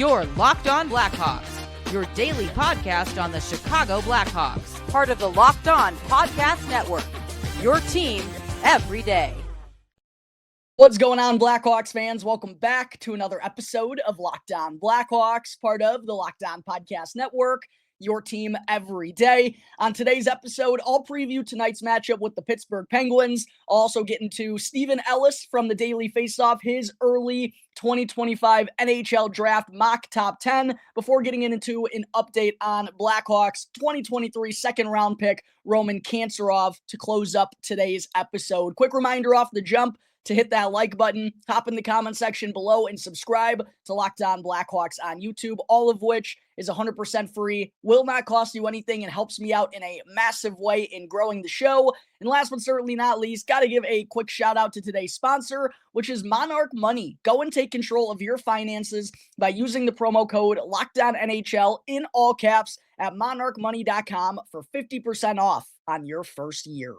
You're Locked On Blackhawks, your daily podcast on the Chicago Blackhawks, part of the Locked On Podcast Network, your team every day. What's going on, Blackhawks fans? Welcome back to another episode of Locked On Blackhawks, part of the Locked On Podcast Network, your team every day. On today's episode, I'll preview tonight's matchup with the Pittsburgh Penguins. I'll also get into Steven Ellis from the Daily Faceoff, his early 2025 NHL Draft mock top 10, before getting into an update on Blackhawks 2023 second round pick Roman Kantserov to close up today's episode. Quick reminder off the jump to hit that like button, hop in the comment section below, and subscribe to Locked On Blackhawks on YouTube, all of which is 100% free, will not cost you anything, and helps me out in a massive way in growing the show. And last but certainly not least, got to give a quick shout out to today's sponsor, which is Monarch Money. Go and take control of your finances by using the promo code LOCKEDONNHL in all caps at monarchmoney.com for 50% off on your first year.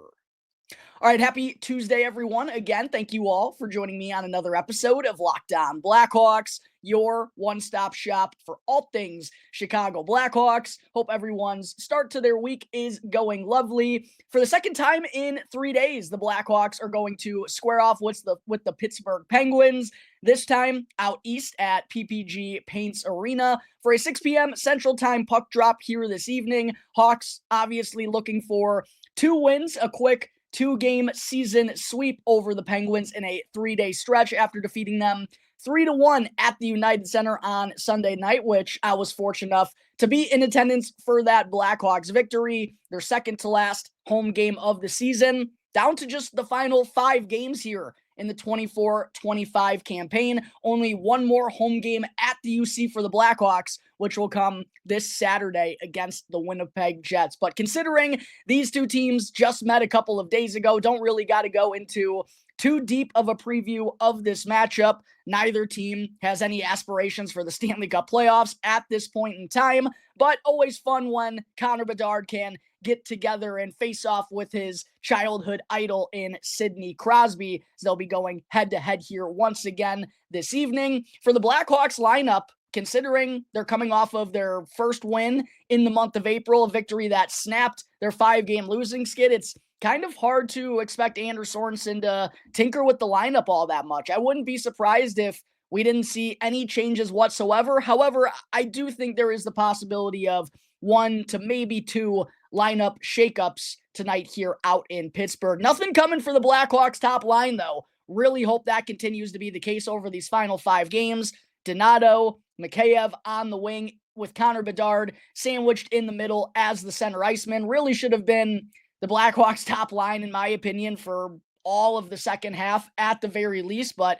All right, happy Tuesday, everyone. Again, thank you all for joining me on another episode of Locked On Blackhawks, your one-stop shop for all things Chicago Blackhawks. Hope everyone's start to their week is going lovely. For the second time in 3 days, the Blackhawks are going to square off with the Pittsburgh Penguins, this time out east at PPG Paints Arena for a 6 p.m. Central Time puck drop here this evening. Hawks obviously looking for 2 wins, a quick 2-game season sweep over the Penguins in a 3-day stretch after defeating them 3-1 at the United Center on Sunday night, which I was fortunate enough to be in attendance for that Blackhawks victory, their second to last home game of the season, down to just the final 5 games here in the 24-25 campaign. Only one more home game at the UC for the Blackhawks, which will come this Saturday against the Winnipeg Jets. But considering these two teams just met a couple of days ago, don't really got to go into too deep of a preview of this matchup. Neither team has any aspirations for the Stanley Cup playoffs at this point in time, but always fun when Connor Bedard can get together and face off with his childhood idol in Sidney Crosby. So they'll be going head-to-head here once again this evening. For the Blackhawks lineup, considering they're coming off of their first win in the month of April, a victory that snapped their 5-game losing skid, it's kind of hard to expect Anders Sorensen to tinker with the lineup all that much. I wouldn't be surprised if we didn't see any changes whatsoever. However, I do think there is the possibility of 1 to maybe 2 lineup shakeups tonight here out in Pittsburgh. Nothing coming for the Blackhawks top line, though. Really hope that continues to be the case over these final 5 games. Donato, Mikheyev on the wing with Connor Bedard sandwiched in the middle as the center iceman. Really should have been the Blackhawks top line, in my opinion, for all of the second half at the very least, but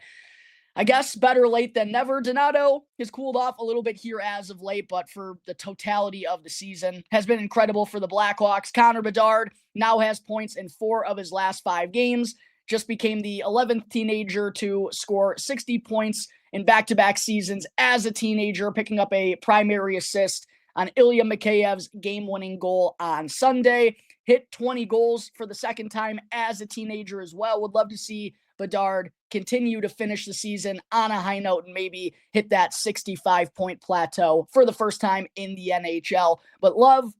I guess better late than never. Donato has cooled off a little bit here as of late, but for the totality of the season has been incredible for the Blackhawks. Connor Bedard now has points in 4 of his last 5 games, just became the 11th teenager to score 60 points in back-to-back seasons as a teenager, picking up a primary assist on Ilya Mikheyev's game-winning goal on Sunday. Hit 20 goals for the second time as a teenager as well. Would love to see Bedard continue to finish the season on a high note and maybe hit that 65-point plateau for the first time in the NHL. But love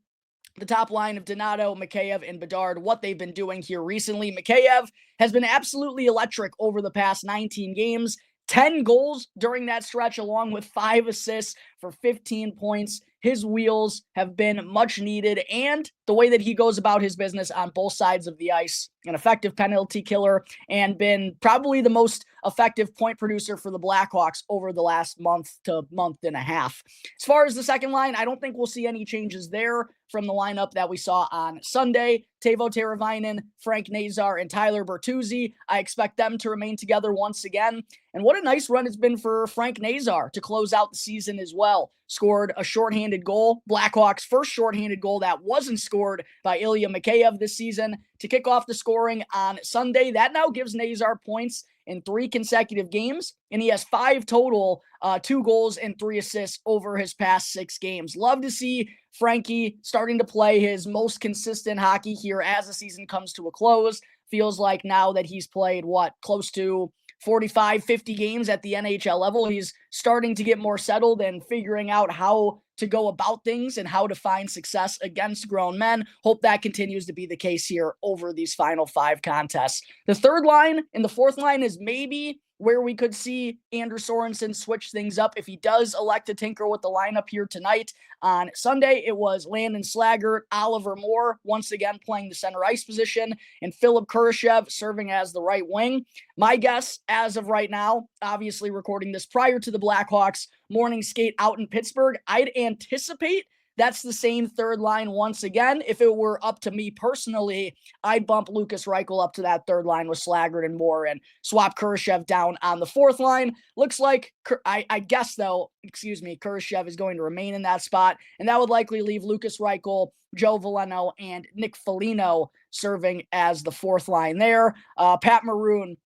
the top line of Donato, Mikheyev, and Bedard, what they've been doing here recently. Mikheyev has been absolutely electric over the past 19 games. 10 goals during that stretch, along with 5 assists for 15 points. His wheels have been much needed, and the way that he goes about his business on both sides of the ice, an effective penalty killer, and been probably the most effective point producer for the Blackhawks over the last month to month and a half. As far as the second line, I don't think we'll see any changes there from the lineup that we saw on Sunday. Teuvo Teravainen, Frank Nazar, and Tyler Bertuzzi. I expect them to remain together once again. And what a nice run it's been for Frank Nazar to close out the season as well. Scored a shorthanded goal, Blackhawks' first shorthanded goal that wasn't scored by Ilya Mikheyev this season, to kick off the scoring on Sunday. That now gives Nazar points in 3 consecutive games, and he has 5 total, 2 goals and 3 assists over his past 6 games. Love to see Frankie starting to play his most consistent hockey here as the season comes to a close. Feels like now that he's played, close to 45, 50 games at the NHL level. He's starting to get more settled and figuring out how to go about things and how to find success against grown men. Hope that continues to be the case here over these final 5 contests. The third line and the fourth line is maybe where we could see Andrew Sorensen switch things up if he does elect to tinker with the lineup here tonight. On Sunday, it was Landon Slaggert, Oliver Moore once again playing the center ice position, and Philipp Kurashev serving as the right wing. My guess, as of right now, obviously recording this prior to the Blackhawks morning skate out in Pittsburgh, I'd anticipate that's the same third line once again. If it were up to me personally, I'd bump Lukas Reichel up to that third line with Slaggert and Moore and swap Kurashev down on the fourth line. Looks like, I guess though, Kurashev is going to remain in that spot, and that would likely leave Lukas Reichel, Joe Veleno, and Nick Foligno serving as the fourth line there. Pat Maroon,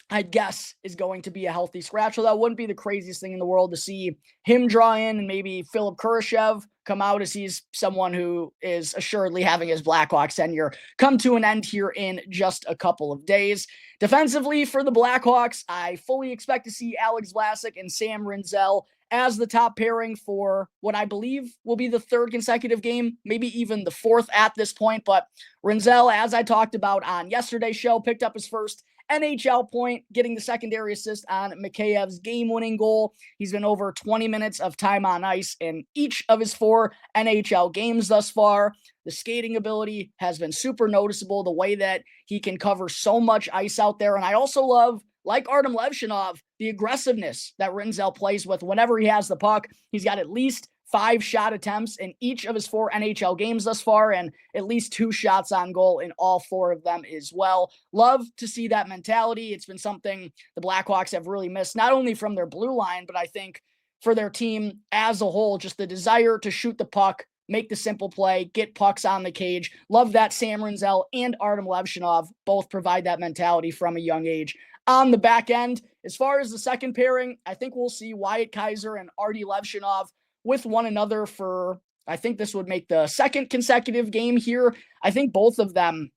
I guess, is going to be a healthy scratch. So that wouldn't be the craziest thing in the world to see him draw in and maybe Philipp Kurashev come out, as he's someone who is assuredly having his Blackhawks tenure come to an end here in just a couple of days. Defensively for the Blackhawks, I fully expect to see Alex Vlasic and Sam Rinzel as the top pairing for what I believe will be the third consecutive game, maybe even the fourth at this point. But Rinzel, as I talked about on yesterday's show, picked up his first NHL point, getting the secondary assist on Mikheyev's game-winning goal. He's been over 20 minutes of time on ice in each of his 4 NHL games thus far. The skating ability has been super noticeable, the way that he can cover so much ice out there. And I also love, like Artem Levshinov, the aggressiveness that Rinzel plays with whenever he has the puck. He's got at least 5 shot attempts in each of his 4 NHL games thus far, and at least 2 shots on goal in all 4 of them as well. Love to see that mentality. It's been something the Blackhawks have really missed, not only from their blue line, but I think for their team as a whole, just the desire to shoot the puck, make the simple play, get pucks on the cage. Love that Sam Rinzel and Artem Levshinov both provide that mentality from a young age. On the back end, as far as the second pairing, I think we'll see Wyatt Kaiser and Artie Levshinov with one another for, I think this would make the second consecutive game here. I think both of them,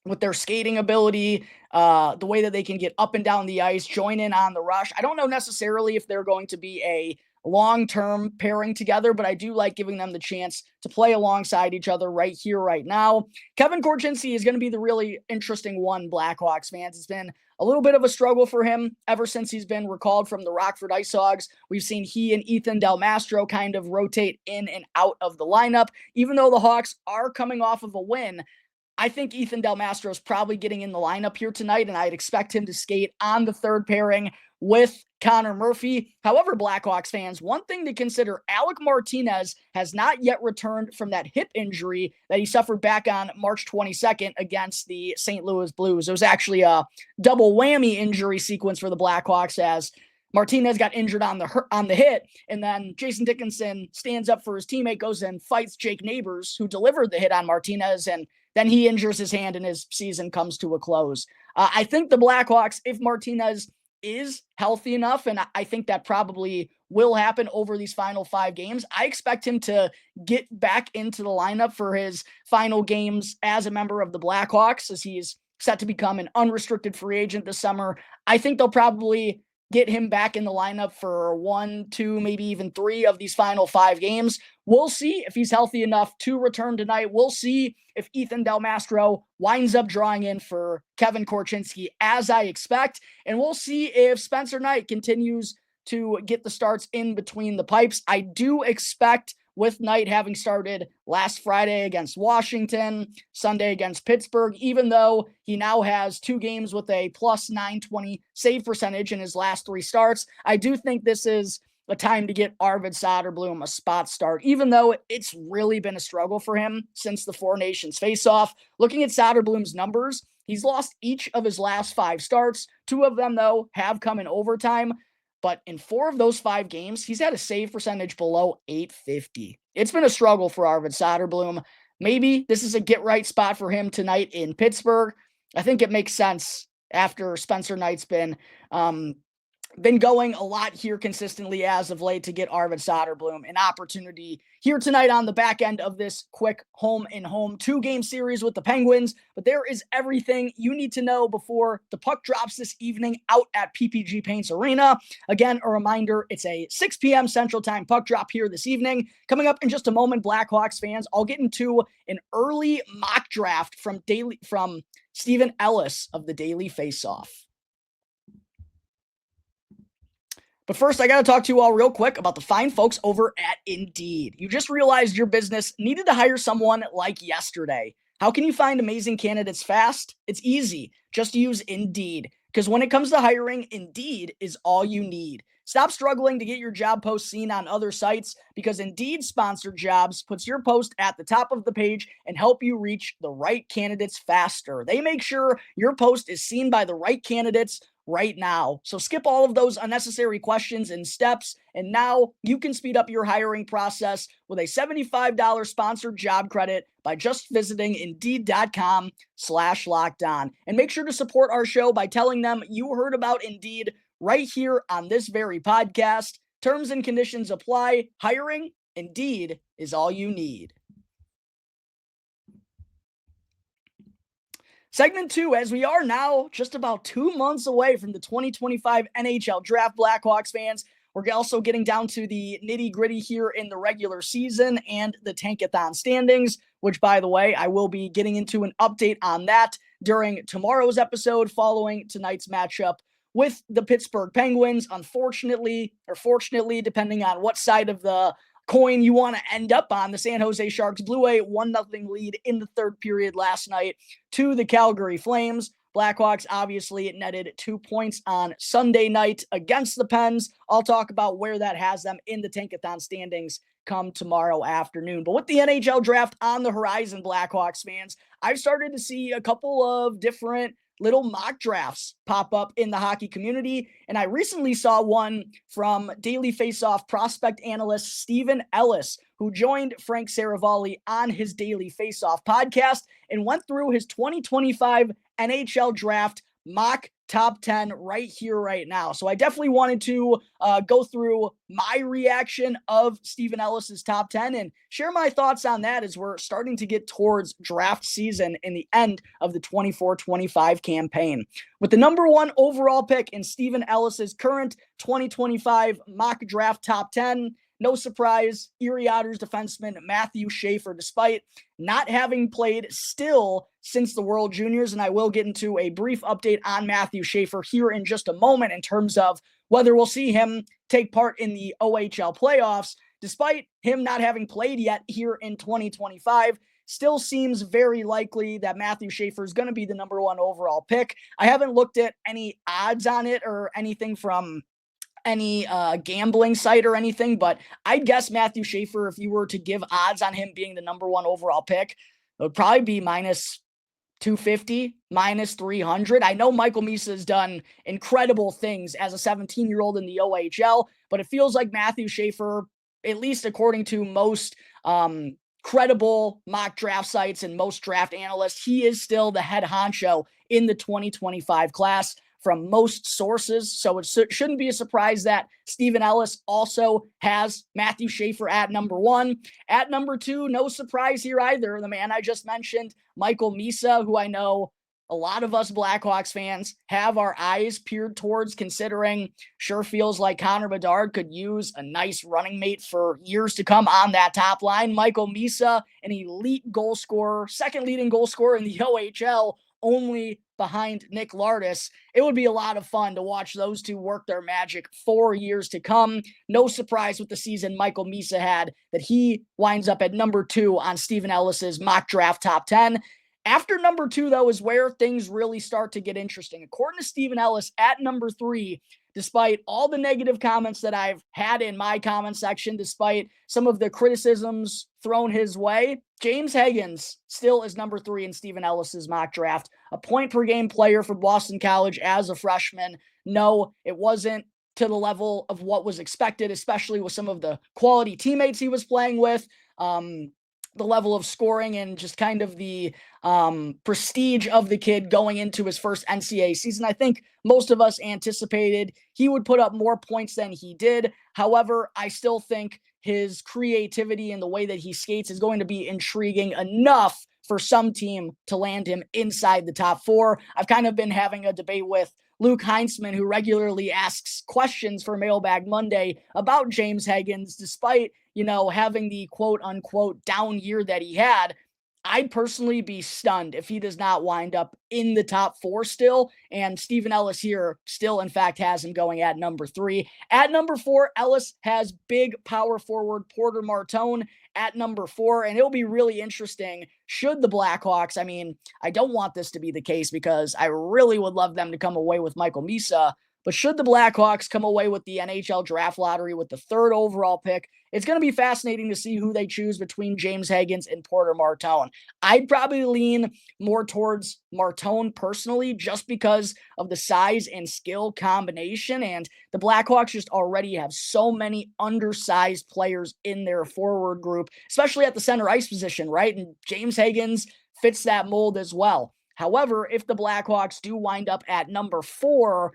with their skating ability, the way that they can get up and down the ice, join in on the rush. I don't know necessarily if they're going to be a long-term pairing together, but I do like giving them the chance to play alongside each other right here, right now. Kevin Korchinski is going to be the really interesting one, Blackhawks fans. It's been a little bit of a struggle for him ever since he's been recalled from the Rockford Ice Hogs. We've seen he and Ethan Del Mastro kind of rotate in and out of the lineup. Even though the Hawks are coming off of a win, I think Ethan Del Mastro is probably getting in the lineup here tonight, and I'd expect him to skate on the third pairing with Connor Murphy. However, Blackhawks fans, one thing to consider, Alec Martinez has not yet returned from that hip injury that he suffered back on March 22nd against the St. Louis Blues. It was actually a double whammy injury sequence for the Blackhawks, as Martinez got injured on the hit, and then Jason Dickinson stands up for his teammate, goes and fights Jake Neighbors, who delivered the hit on Martinez, and then he injures his hand and his season comes to a close. I think the Blackhawks, if Martinez is healthy enough, and I think that probably will happen over these final 5 games, I expect him to get back into the lineup for his final games as a member of the Blackhawks, as he's set to become an unrestricted free agent this summer. I think they'll probably get him back in the lineup for 1, 2, maybe even 3 of these final 5 games. We'll see if he's healthy enough to return tonight. We'll see if Ethan Del Mastro winds up drawing in for Kevin Korchinski, as I expect. And we'll see if Spencer Knight continues to get the starts in between the pipes. I do expect, with Knight having started last Friday against Washington, Sunday against Pittsburgh, even though he now has 2 games with a plus 920 save percentage in his last 3 starts, I do think this is a time to get Arvid Soderblom a spot start, even though it's really been a struggle for him since the Four Nations face-off. Looking at Soderblom's numbers, he's lost each of his last 5 starts. 2 of them, though, have come in overtime. But in 4 of those 5 games, he's had a save percentage below .850. It's been a struggle for Arvid Soderblom. Maybe this is a get-right spot for him tonight in Pittsburgh. I think it makes sense after Spencer Knight's been been going a lot here consistently as of late to get Arvid Soderblom an opportunity here tonight on the back end of this quick home 2-game series with the Penguins. But there is everything you need to know before the puck drops this evening out at PPG Paints Arena. Again, a reminder, it's a 6 p.m. Central Time puck drop here this evening. Coming up in just a moment, Blackhawks fans, I'll get into an early mock draft from Steven Ellis of the Daily Faceoff. But first, I got to talk to you all real quick about the fine folks over at Indeed. You just realized your business needed to hire someone like yesterday. How can you find amazing candidates fast? It's easy. Just use Indeed. Because when it comes to hiring, Indeed is all you need. Stop struggling to get your job post seen on other sites, because Indeed Sponsored Jobs puts your post at the top of the page and help you reach the right candidates faster. They make sure your post is seen by the right candidates right now. So skip all of those unnecessary questions and steps, and now you can speed up your hiring process with a $75 sponsored job credit by just visiting Indeed.com/lockedon. And make sure to support our show by telling them you heard about Indeed right here on this very podcast. Terms and conditions apply. Hiring, Indeed, is all you need. Segment 2, as we are now just about 2 months away from the 2025 NHL Draft, Blackhawks fans, we're also getting down to the nitty-gritty here in the regular season and the Tankathon standings, which, by the way, I will be getting into an update on that during tomorrow's episode following tonight's matchup with the Pittsburgh Penguins. Unfortunately, or fortunately, depending on what side of the coin you want to end up on, the San Jose Sharks blew a 1-0 lead in the third period last night to the Calgary Flames. Blackhawks obviously netted 2 points on Sunday night against the Pens. I'll talk about where that has them in the Tankathon standings come tomorrow afternoon. But with the NHL Draft on the horizon, Blackhawks fans, I've started to see a couple of different little mock drafts pop up in the hockey community. And I recently saw one from Daily Faceoff prospect analyst Steven Ellis, who joined Frank Saravalli on his Daily Faceoff podcast and went through his 2025 NHL Draft mock top 10 right here, right now. So I definitely wanted to go through my reaction of Steven Ellis's top 10 and share my thoughts on that as we're starting to get towards draft season in the end of the 24-25 campaign. With the number 1 overall pick in Steven Ellis's current 2025 mock draft top 10, no surprise, Erie Otters defenseman Matthew Schaefer, despite not having played still since the World Juniors, and I will get into a brief update on Matthew Schaefer here in just a moment in terms of whether we'll see him take part in the OHL playoffs. Despite him not having played yet here in 2025, still seems very likely that Matthew Schaefer is going to be the number 1 overall pick. I haven't looked at any odds on it or anything from any gambling site or anything, but I'd guess Matthew Schaefer, if you were to give odds on him being the number 1 overall pick, it would probably be minus 250, minus 300. I know Michael Misa has done incredible things as a 17-year-old in the OHL, but it feels like Matthew Schaefer, at least according to most credible mock draft sites and most draft analysts, he is still the head honcho in the 2025 class from most sources. So it shouldn't be a surprise that Steven Ellis also has Matthew Schaefer at number 1. At number 2, no surprise here either. The man I just mentioned, Michael Misa, who I know a lot of us Blackhawks fans have our eyes peered towards, considering sure feels like Connor Bedard could use a nice running mate for years to come on that top line. Michael Misa, an elite goal scorer, second leading goal scorer in the OHL, only behind Nick Lardis. It would be a lot of fun to watch those two work their magic for years to come. No surprise with the season Michael Misa had that he winds up at number 2 on Steven Ellis's mock draft top 10. After number 2, though, is where things really start to get interesting. According to Steven Ellis, at number 3, despite all the negative comments that I've had in my comment section, despite some of the criticisms thrown his way, James Higgins still is number 3 in Steven Ellis's mock draft. A point-per-game player for Boston College as a freshman. No, it wasn't to the level of what was expected, especially with some of the quality teammates he was playing with. the level of scoring and just kind of the prestige of the kid going into his first NCAA season. I think most of us anticipated he would put up more points than he did. However, I still think his creativity and the way that he skates is going to be intriguing enough for some team to land him inside the top 4. I've kind of been having a debate with Luke Heinzman, who regularly asks questions for Mailbag Monday about James Higgins, despite, having the quote unquote down year that he had. I'd personally be stunned if he does not wind up in the top 4 still. And Steven Ellis here still, in fact, has him going at number 3. At number 4, Ellis has big power forward Porter Martone at number 4. And it'll be really interesting should the Blackhawks, I don't want this to be the case because I really would love them to come away with Michael Misa. But should the Blackhawks come away with the NHL Draft lottery with the 3rd overall pick, it's going to be fascinating to see who they choose between James Higgins and Porter Martone. I'd probably lean more towards Martone personally, just because of the size and skill combination. And the Blackhawks just already have so many undersized players in their forward group, especially at the center ice position, right? And James Higgins fits that mold as well. However, if the Blackhawks do wind up at number 4,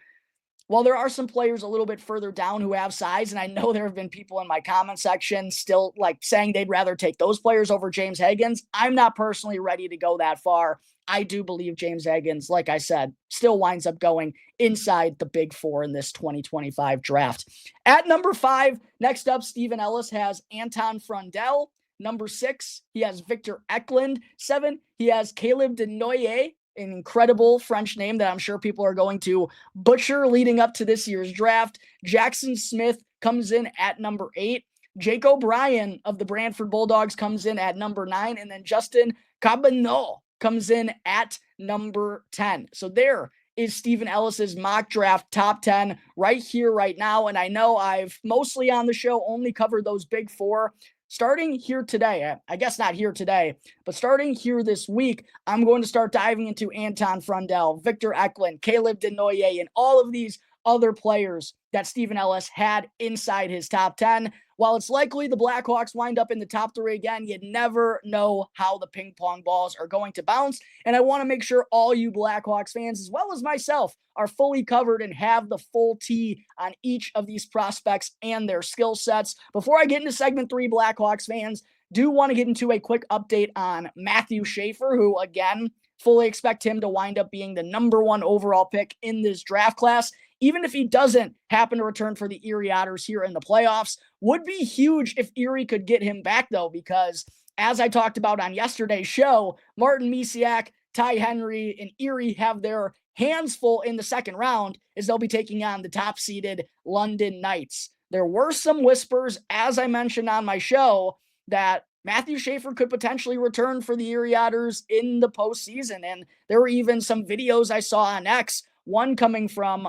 while there are some players a little bit further down who have size, and I know there have been people in my comment section still saying they'd rather take those players over James Higgins, I'm not personally ready to go that far. I do believe James Higgins, like I said, still winds up going inside the big 4 in this 2025 draft. At number 5, next up, Steven Ellis has Anton Frundell. Number 6, he has Victor Eklund. 7, he has Caleb Denoyer, an incredible French name that I'm sure people are going to butcher leading up to this year's draft. Jackson Smith comes in at number 8. Jake O'Brien of the Brantford Bulldogs comes in at number 9. And then Justin Cabinot comes in at number 10. So there is Steven Ellis's mock draft top 10 right here, right now. And I know I've mostly on the show only covered those big 4. Starting here today, I guess not here today, but starting here this week, I'm going to start diving into Anton Frundell, Victor Eklund, Caleb Denoyer, and all of these other players that Steven Ellis had inside his top 10. While it's likely the Blackhawks wind up in the top 3 again, you never know how the ping pong balls are going to bounce. And I want to make sure all you Blackhawks fans, as well as myself, are fully covered and have the full tea on each of these prospects and their skill sets. Before I get into segment 3, Blackhawks fans, do want to get into a quick update on Matthew Schaefer, who, again, fully expect him to wind up being the number 1 overall pick in this draft class. Even if he doesn't happen to return for the Erie Otters here in the playoffs. Would be huge if Erie could get him back, though, because as I talked about on yesterday's show, Martin Misiak, Ty Henry, and Erie have their hands full in the second round as they'll be taking on the top-seeded London Knights. There were some whispers, as I mentioned on my show, that Matthew Schaefer could potentially return for the Erie Otters in the postseason, and there were even some videos I saw on X, one coming from,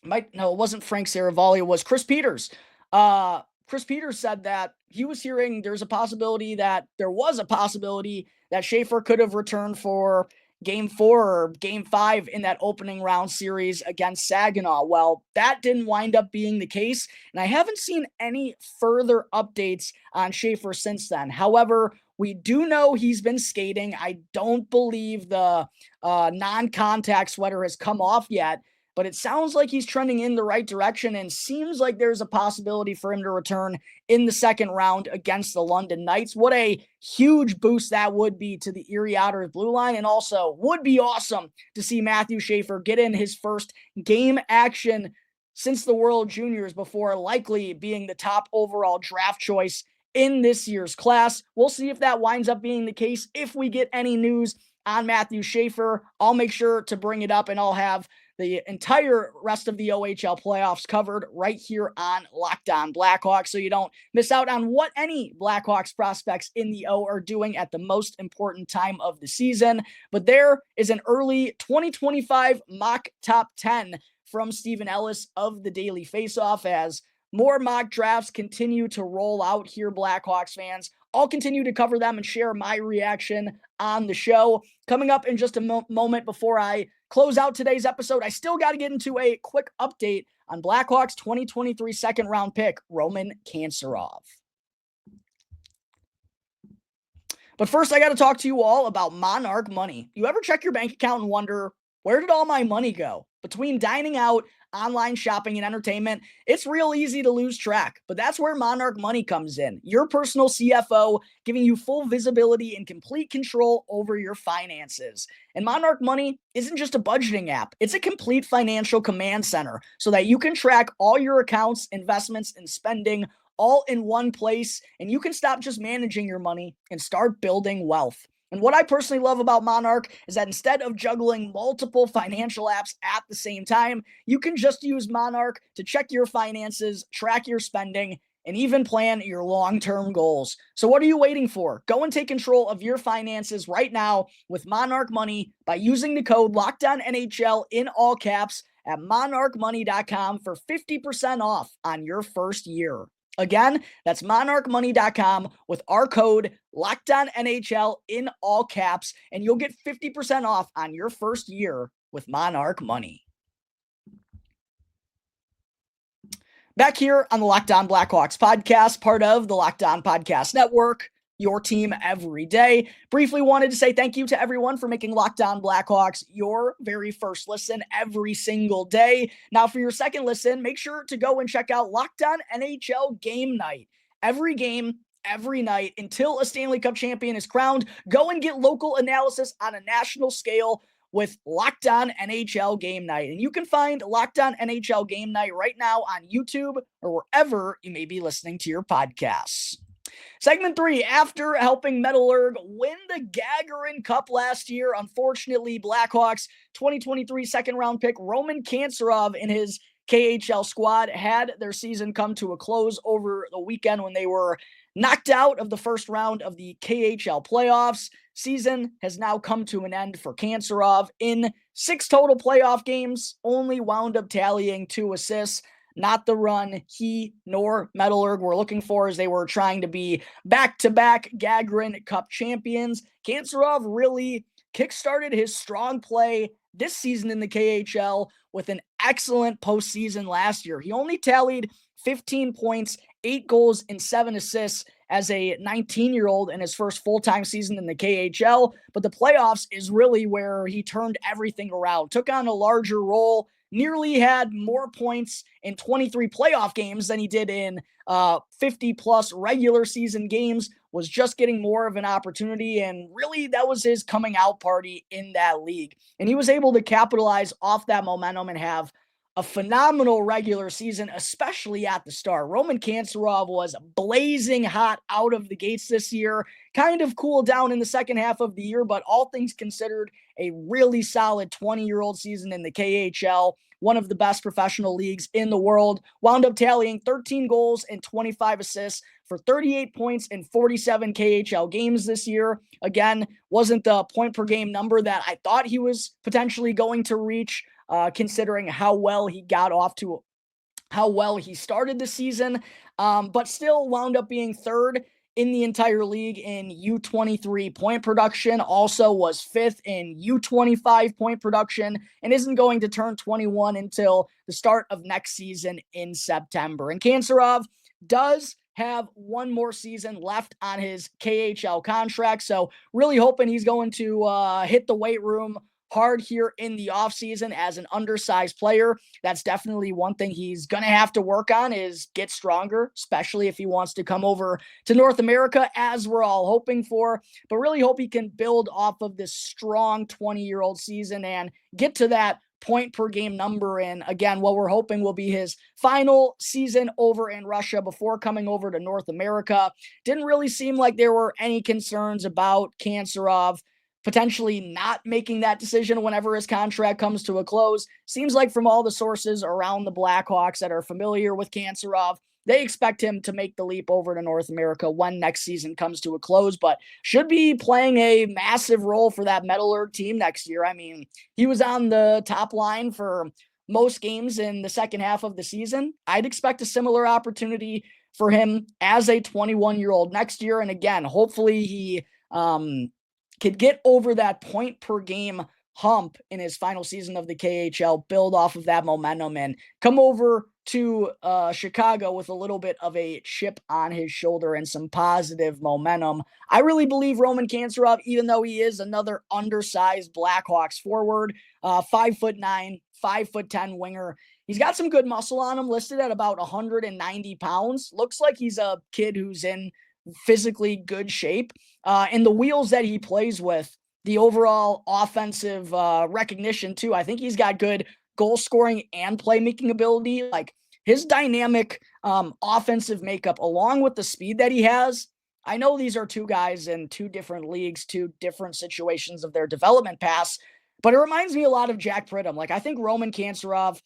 it wasn't Frank Saravalli, it was Chris Peters. Chris Peters said that he was hearing there was a possibility that Schaefer could have returned for Game 4 or Game 5 in that opening round series against Saginaw. Well, that didn't wind up being the case, and I haven't seen any further updates on Schaefer since then. However, we do know he's been skating. I don't believe the non-contact sweater has come off yet, but it sounds like he's trending in the right direction and seems like there's a possibility for him to return in the second round against the London Knights. What a huge boost that would be to the Erie Otters blue line, and also would be awesome to see Matthew Schaefer get in his first game action since the World Juniors before likely being the top overall draft choice in this year's class. We'll see if that winds up being the case. If we get any news on Matthew Schaefer, I'll make sure to bring it up, and I'll have the entire rest of the OHL playoffs covered right here on Locked On Blackhawks, so you don't miss out on what any Blackhawks prospects in the O are doing at the most important time of the season. But there is an early 2025 mock top 10 from Steven Ellis of the Daily Faceoff as more mock drafts continue to roll out here, Blackhawks fans. I'll continue to cover them and share my reaction on the show. Coming up in just a moment before I close out today's episode, I still got to get into a quick update on Blackhawks 2023 second round pick, Roman Kantserov. But first, I got to talk to you all about Monarch Money. You ever check your bank account and wonder, where did all my money go? Between dining out, online shopping, and entertainment, it's real easy to lose track. But that's where Monarch Money comes in. Your personal CFO, giving you full visibility and complete control over your finances. And Monarch Money isn't just a budgeting app. It's a complete financial command center so that you can track all your accounts, investments, and spending all in one place, and you can stop just managing your money and start building wealth. And what I personally love about Monarch is that instead of juggling multiple financial apps at the same time, you can just use Monarch to check your finances, track your spending, and even plan your long-term goals. So what are you waiting for? Go and take control of your finances right now with Monarch Money by using the code LOCKEDONNHL in all caps at monarchmoney.com for 50% off on your first year. Again, that's monarchmoney.com with our code LOCKEDONNHL in all caps, and you'll get 50% off on your first year with Monarch Money. Back here on the Locked On Blackhawks podcast, part of the Locked On Podcast Network, your team every day. Briefly wanted to say thank you to everyone for making Locked On Blackhawks your very first listen every single day. Now, for your second listen, make sure to go and check out Locked On NHL Game Night. Every game, every night, until a Stanley Cup champion is crowned, go and get local analysis on a national scale with Locked On NHL Game Night. And you can find Locked On NHL Game Night right now on YouTube or wherever you may be listening to your podcasts. Segment 3, after helping Metallurg win the Gagarin Cup last year, unfortunately, Blackhawks 2023 second-round pick Roman Kantserov and his KHL squad had their season come to a close over the weekend when they were knocked out of the first round of the KHL playoffs. Season has now come to an end for Kantserov. In 6 total playoff games, only wound up tallying 2 assists. Not the run he nor Metallurg were looking for as they were trying to be back-to-back Gagarin Cup champions. Kantserov really kickstarted his strong play this season in the KHL with an excellent postseason last year. He only tallied 15 points, 8 goals, and 7 assists as a 19-year-old in his first full-time season in the KHL, but the playoffs is really where he turned everything around, took on a larger role, nearly had more points in 23 playoff games than he did in 50-plus regular season games, was just getting more of an opportunity, and really that was his coming out party in that league. And he was able to capitalize off that momentum and have a phenomenal regular season, especially at the start. Roman Kantserov was blazing hot out of the gates this year, kind of cooled down in the second half of the year, but all things considered, a really solid 20-year-old season in the KHL, one of the best professional leagues in the world. Wound up tallying 13 goals and 25 assists for 38 points in 47 KHL games this year. Again, wasn't the point per game number that I thought he was potentially going to reach, considering how well he started the season, but still wound up being third in the entire league in U23 point production, also was 5th in U25 point production, and isn't going to turn 21 until the start of next season in September. And Kantserov does have one more season left on his KHL contract, so really hoping he's going to hit the weight room hard here in the offseason as an undersized player. That's definitely one thing he's going to have to work on, is get stronger, especially if he wants to come over to North America, as we're all hoping for. But really hope he can build off of this strong 20-year-old season and get to that point per game number. And again, what we're hoping will be his final season over in Russia before coming over to North America. Didn't really seem like there were any concerns about Kantserov potentially not making that decision whenever his contract comes to a close. Seems like from all the sources around the Blackhawks that are familiar with Kantserov, they expect him to make the leap over to North America when next season comes to a close, but should be playing a massive role for that Metallurg team next year. I mean, he was on the top line for most games in the second half of the season. I'd expect a similar opportunity for him as a 21-year-old next year. And again, hopefully he could get over that point per game hump in his final season of the KHL, build off of that momentum, and come over to Chicago with a little bit of a chip on his shoulder and some positive momentum. I really believe Roman Kantserov, even though he is another undersized Blackhawks forward, 5'9", 5'10" winger. He's got some good muscle on him, listed at about 190 pounds. Looks like he's a kid who's in physically good shape. And the wheels that he plays with, the overall offensive recognition too. I think he's got good goal scoring and playmaking ability. Like his dynamic offensive makeup, along with the speed that he has. I know these are two guys in two different leagues, two different situations of their development paths, but it reminds me a lot of Jack Pridham. Like I think Roman Kantserov,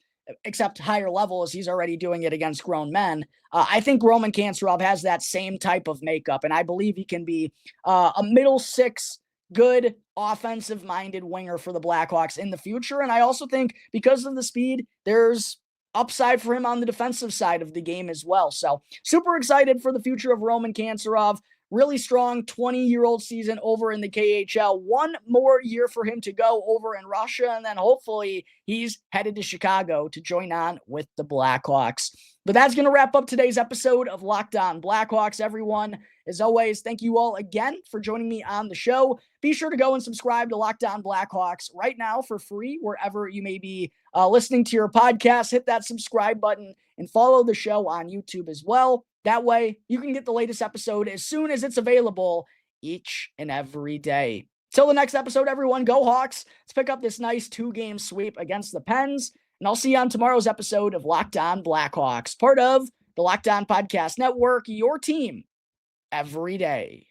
except higher level as he's already doing it against grown men. I think Roman Kantserov has that same type of makeup, and I believe he can be a middle six, good offensive-minded winger for the Blackhawks in the future. And I also think because of the speed, there's upside for him on the defensive side of the game as well. So super excited for the future of Roman Kantserov. Really strong 20-year-old season over in the KHL. One more year for him to go over in Russia, and then hopefully he's headed to Chicago to join on with the Blackhawks. But that's going to wrap up today's episode of Locked On Blackhawks, everyone. As always, thank you all again for joining me on the show. Be sure to go and subscribe to Locked On Blackhawks right now for free, wherever you may be listening to your podcast. Hit that subscribe button and follow the show on YouTube as well. That way, you can get the latest episode as soon as it's available each and every day. Till the next episode, everyone, go Hawks. Let's pick up this nice 2-game sweep against the Pens. And I'll see you on tomorrow's episode of Locked On Blackhawks, part of the Locked On Podcast Network, your team every day.